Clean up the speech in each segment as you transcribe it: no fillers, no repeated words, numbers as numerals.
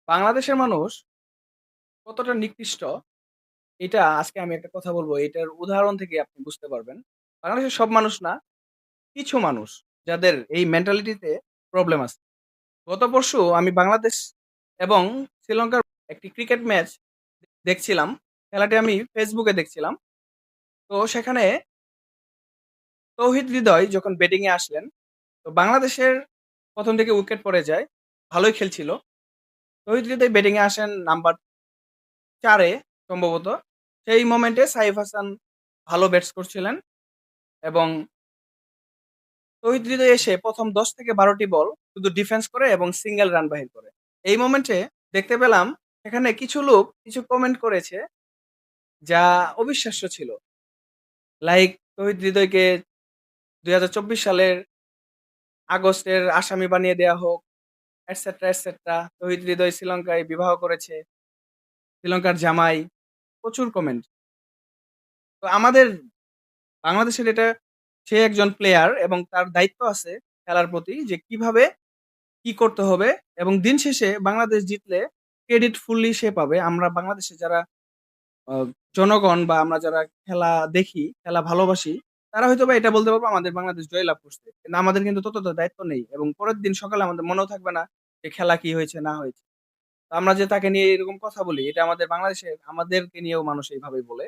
বাংলাদেশের মানুষ কতটা নিকৃষ্ট এটা আজকে আমি একটা কথা বলবো। এটার উদাহরণ থেকে আপনি বুঝতে পারবেন। বাংলাদেশের সব মানুষ না, কিছু মানুষ যাদের এই মেন্টালিটিতে প্রবলেম আছে। গত পরশু আমি বাংলাদেশ এবং শ্রীলঙ্কার একটি ক্রিকেট ম্যাচ দেখছিলাম। খেলাটি আমি ফেসবুকে দেখছিলাম। তো সেখানে তৌহিদ হৃদয় যখন ব্যাটিং এ আসলেন, তো বাংলাদেশের প্রথম দিকে উইকেট পড়ে যায়। ভালোই খেলছিল। তৌহিদ হৃদয় ব্যাটিং এ আসেন নাম্বার ৪ এ সম্ভবত। সেই মোমেন্টে সাইফ হাসান ভালো ব্যাটস করছিলেন এবং তৌহিদ হৃদয় এসে প্রথম ১০ থেকে ১২টি বল শুধু ডিফেন্স করে এবং সিঙ্গেল রান বাহির করে। এই মোমেন্টে দেখতে পেলাম এখানে কিছু লোক কিছু কমেন্ট করেছে যা অবিশ্বাস্য ছিল। লাইক তৌহিদ হৃদয়কে ২০২৪ সালের আগস্টের আসামি বানিয়ে দেয়া হোক, এটসেট্রা, এটসেট্রা। তৌহিদ হৃদয় শ্রীলঙ্কায় বিবাহ করেছে, শ্রীলঙ্কার জামাই। প্রচুর কমেন্ট। তো আমাদের বাংলাদেশের এটা সে একজন প্লেয়ার এবং তার দায়িত্ব আছে খেলার প্রতি যে কিভাবে কি করতে হবে এবং দিন শেষে বাংলাদেশ জিতলে ক্রেডিট ফুললি সে পাবে। আমরা বাংলাদেশে যারা আ জনগণ বা আমরা যারা খেলা দেখি, খেলা ভালোবাসি, তারা হয়তোবা এটা বলতে পারবো আমাদের বাংলাদেশ জয়লাভ করছে। কিন্তু আমাদের কিন্তু ততটা দায়িত্ব নেই এবং পরের দিন সকালে আমাদের মনেও থাকবে না যে খেলা কি হয়েছে না হয়েছে। তো আমরা যে তাকে নিয়ে এরকম কথা বলি, এটা আমাদের বাংলাদেশে আমাদেরকে নিয়েও মানুষ এইভাবেই বলে।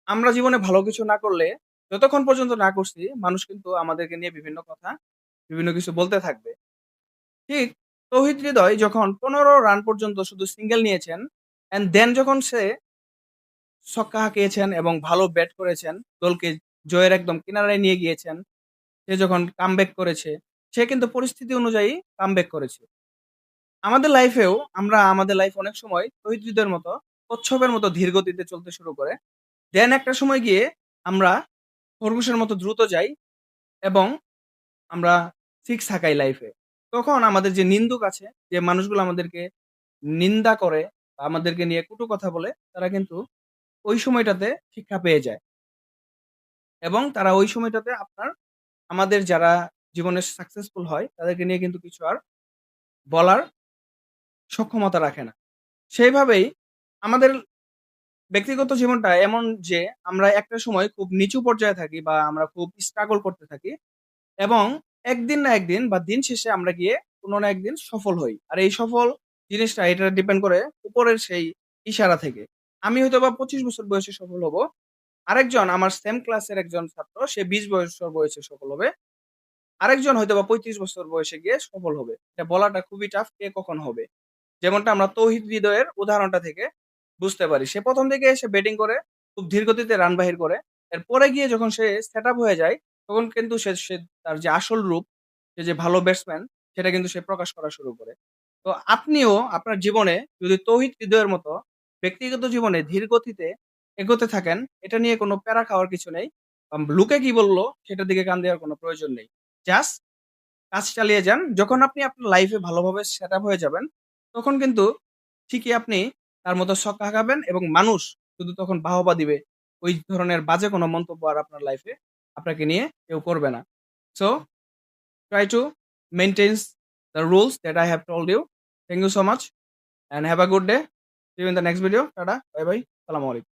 আমরা জীবনে ভালো কিছু না করলে, যতক্ষণ পর্যন্ত না করছি, মানুষ কিন্তু আমাদেরকে নিয়ে বিভিন্ন কথা, বিভিন্ন কিছু বলতে থাকবে। ঠিক তৌহিদ হৃদয় যখন ১৫ রান পর্যন্ত শুধু সিঙ্গেল নিয়েছেন, অ্যান্ড দেন যখন সে ছক্কা হাঁকিয়েছেন এবং ভালো ব্যাট করেছেন, দলকে জয়ের একদম কিনারায় নিয়ে গিয়েছেন। সে যখন কামব্যাক করেছে, সে কিন্তু পরিস্থিতি অনুযায়ী কামব্যাক করেছে। আমাদের লাইফেও আমরা আমাদের লাইফ অনেক সময় তৌহিদ হৃদয়ের মতো কচ্ছপের মতো ধীর গতিতে চলতে শুরু করে। দেন একটা সময় গিয়ে আমরা খরগোশের মতো দ্রুত যাই এবং আমরা সিক্স হাঁকাই লাইফে। তখন আমাদের যে নিন্দুক আছে, যে মানুষগুলো আমাদেরকে নিন্দা করে বা আমাদেরকে নিয়ে কটু কথা বলে, তারা কিন্তু ওই সময়টাতে শিক্ষা পেয়ে যায় এবং তারা ওই সময়টাতে আমাদের যারা জীবনে সাকসেসফুল হয়, তাদেরকে নিয়ে কিন্তু কিছু আর বলার সক্ষমতা রাখে না। সেইভাবেই আমাদের ব্যক্তিগত জীবনটা এমন যে আমরা একটা সময় খুব নিচু পর্যায়ে থাকি বা আমরা খুব স্ট্রাগল করতে থাকি এবং একদিন না একদিন বা দিন শেষে আমরা গিয়ে কোনো না একদিন সফল হই। আর এই সফল জিনিসটা এটা ডিপেন্ড করে উপরের সেই ইশারা থেকে। আমি হয়তোবা ২৫ বছর বয়সে সফল হব। আরেকজন আমার সেম ক্লাসের একজন ছাত্র সে ২০ বছর বয়সে সফল হবে। আরেকজন হয়তোবা ৩৫ বছর বয়সে গিয়ে সফল হবে। এটা বলাটা খুবই টাফ কে কখন হবে। যেমনটা আমরা তৌহিদ হৃদয়ের উদাহরণটা থেকে বুঝতে পারি। সে ১ম দিকে এসে ব্যাটিং করে খুব ধীর গতিতে রান বাহির করে। এরপরে গিয়ে যখন সে সেটআপ হয়ে যায়, তখন কিন্তু সে সে তার যে আসল রূপ, সে যে ভালো ব্যাটসম্যান, সেটা কিন্তু সে প্রকাশ করা শুরু করে। তো আপনিও আপনার জীবনে যদি তৌহিদ হৃদয়ের মতো ব্যক্তিগত জীবনে ধীর গতিতে এগোতে থাকেন, এটা নিয়ে কোনো প্যারা খাওয়ার কিছু নেই। লোকে কি বলল সেটার দিকে কান দেওয়ার কোনো প্রয়োজন নেই। জাস্ট কাজ চালিয়ে যান। যখন আপনি আপনার লাইফে ভালোভাবে সেটআপ হয়ে যাবেন, তখন কিন্তু ঠিকই আপনি তার মতো ছক্কা হাঁকাবেন এবং মানুষ শুধু তখন বাহবা দিবে। ওই ধরনের বাজে কোনো মন্তব্য আর আপনার লাইফে আপনাকে নিয়ে কেউ করবে না। So try to maintain the rules that I have told you. Thank you so much and have a good day. See you in the next video. Tada. Bye bye. Assalamu alaikum.